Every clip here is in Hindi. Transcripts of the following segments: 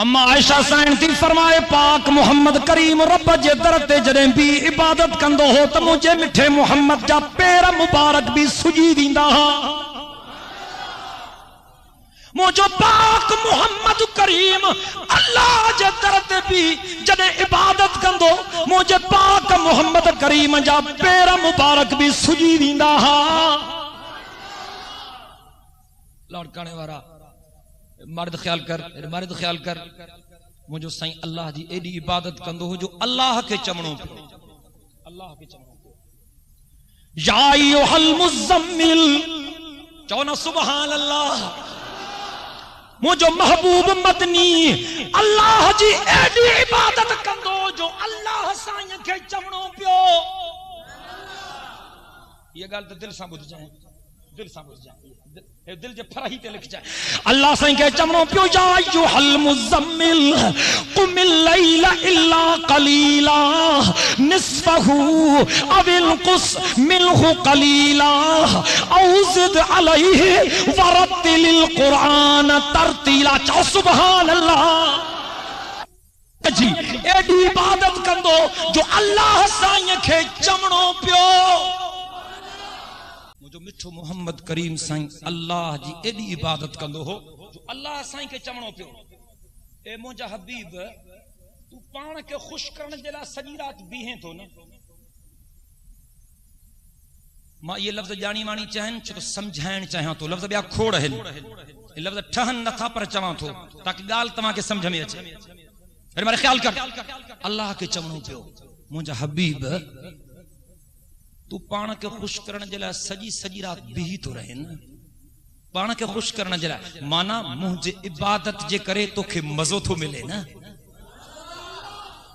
अम्मा आयशा साइन थी फरमाए पाक मोहम्मद करीम रब जे दर ते जॾहिं भी इबादत कंदो हो त मुझे मिठे मोहम्मद जा पैर मुबारक भी सुजी वींदा हा। मुझो पाक मोहम्मद करीम अल्लाह जे दर ते भी जॾहिं इबादत कंदो मुझे पाक मोहम्मद करीम जा पैर मुबारक भी सुजी वींदा हा। लड़काने वारा मर्द ख्याल कर मुझो साईं अल्लाह जी एडी इबादत कंदो हो जो अल्लाह के चमणो पे या अय्युहल मुज़म्मिल चो ना सुभान अल्लाह। मुझो महबूब मदनी अल्लाह जी एडी इबादत कंदो जो अल्लाह साईं के चमणो पियो। ये गाल तो दिल सां बुझ जाए, दिल सां बुझ जाए, दिल जे फराही ते लिख जाए। अल्लाह साईं के चमणो पियो या अय्युहल मुज़म्मिल कुमिल लैला इल्ला कलीला निस्फहु अविल कुस मिनहु कलीला औ ज़िद अलैहि वरत्तिलिल कुरान तरतीला। चो सुभान अल्लाह। जी एडी इबादत कंदो जो अल्लाह साईं के चमणो पियो। जो मिठो मोहम्मद करीम साईं अल्लाह जी एडी इबादत कंदो हो जो अल्लाह साईं के चमणो पियो। ए मुंहिंजा हबीब तू पान के खुश करण जे लाइ सॼी रात बीहे थो न। मां ये लफ्ज़ जानी वाणी चाहिनि छो तो समझाइण चाहियां थो। लफ्ज़ ॿिया खोड़ आहिनि, ये लफ्ज़ ठहनि नथा पर चवां थो ताकि ॻाल्हि तव्हांखे समझ में अचे। अरे मारे ख्याल कर अल्लाह के चमणो पियो मुंहिंजा हबीब तू पान के खुश करण जे लाइ सॼी रात बीही तो रहे न। पान के खुश करण जे लाइ माना मुंहिंजे इबादत जे करे तोखे मज़ो थो मिले न।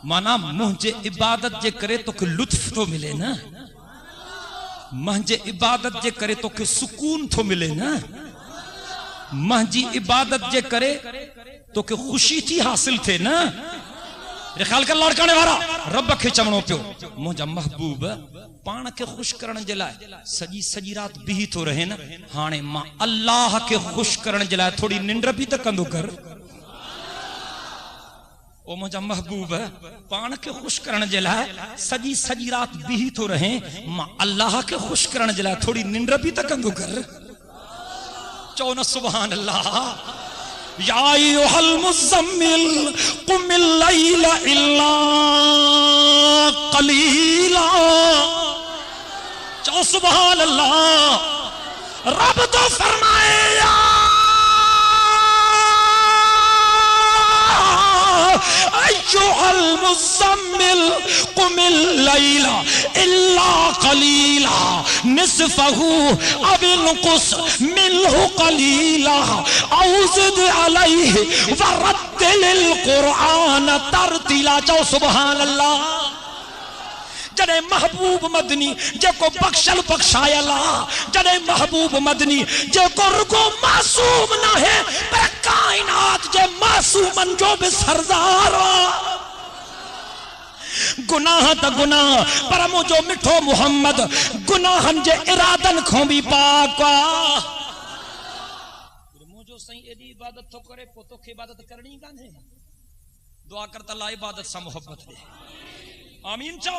माना मुंहिंजे इबादत जे करे तोखे लुत्फ थो मिले न। मुंहिंजे इबादत जे करे तोखे सुकून थो मिले न। मुंहिंजी इबादत जे करे तोखे खुशी थी हासिल थे न। ख्याल कर लड़काने वारा रब के चमणो पियो मुंहिंजा महबूब पान के खुश करण जे लाइ सॼी रात बीही तो रहे न। हाणे मां अल्लाह के खुश करण जे लाइ थोड़ी निंड भी त कंदो कर। ओ मुंहिंजा महबूब पान के खुश करण जे लाइ सॼी रात बीही तो रहे मां अल्लाह के खुश करण जे लाइ थोड़ी निंड भी त कंदो कर। चो न सुभान अल्लाह। या अय्युहल मुज़म्मिल कुमिल लैला इल्ला कलीला। चो सुभान अल्लाह। रब तो फरमाए या अय्युहल मुज़म्मिल कुमिल लैला इल्ला कलीला निस्फहु अविल कुस मिनहु कलीला औ ज़िद अलैहि वरत्तिलिल कुरान तरतीला। चो सुभान अल्लाह। जड़े महबूब मदनी जेको बख्शल बख्शायला जड़े महबूब मदनी जेको रुगो मासूम ना है पर कायनात जे मासूमन जो भी सरदार। गुनाह त गुनाह पर मुझो मिठो मोहम्मद गुनाहन जे इरादन खो भी पाक। मुझो सही एडी इबादत तो करे पो तोखे इबादत करनी कान्हे। दुआ कर त अल्लाह इबादत सा मोहब्बत दे। आमीन चो।